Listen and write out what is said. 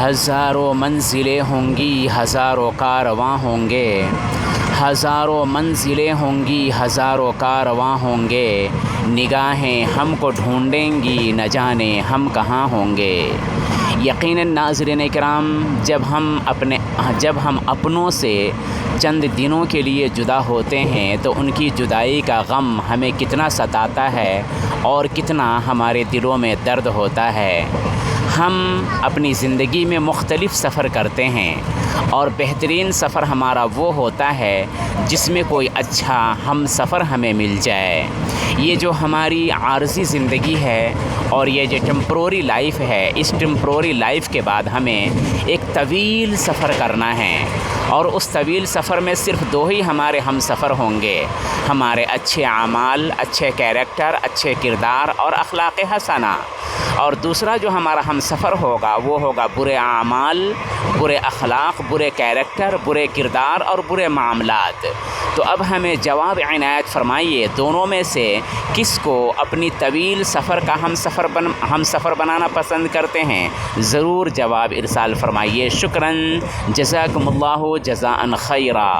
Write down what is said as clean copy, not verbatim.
ہزاروں منزلیں ہوں گی ہزاروں کارواں ہوں گے، ہزاروں منزلیں ہوں گی ہزاروں کارواں ہوں گے، نگاہیں ہم کو ڈھونڈیں گی نہ جانے ہم کہاں ہوں گے۔ یقیناً ناظرین کرام، جب ہم اپنوں سے چند دنوں کے لیے جدا ہوتے ہیں تو ان کی جدائی کا غم ہمیں کتنا ستاتا ہے اور کتنا ہمارے دلوں میں درد ہوتا ہے۔ ہم اپنی زندگی میں مختلف سفر کرتے ہیں اور بہترین سفر ہمارا وہ ہوتا ہے جس میں کوئی اچھا ہم سفر ہمیں مل جائے۔ یہ جو ہماری عارضی زندگی ہے اور یہ جو ٹیمپروری لائف ہے، اس ٹیمپروری لائف کے بعد ہمیں ایک طویل سفر کرنا ہے، اور اس طویل سفر میں صرف دو ہی ہمارے ہم سفر ہوں گے، ہمارے اچھے اعمال، اچھے کیریکٹر، اچھے کردار اور اخلاق حسنہ، اور دوسرا جو ہمارا ہم سفر ہوگا وہ ہوگا برے اعمال، برے اخلاق، برے کیریکٹر، برے کردار اور برے معاملات۔ تو اب ہمیں جواب عنایت فرمائیے، دونوں میں سے کس کو اپنی طویل سفر کا ہم سفر بنانا پسند کرتے ہیں؟ ضرور جواب ارسال فرمائیے۔ شکراً، جزاکم اللہ جزاء خیرا۔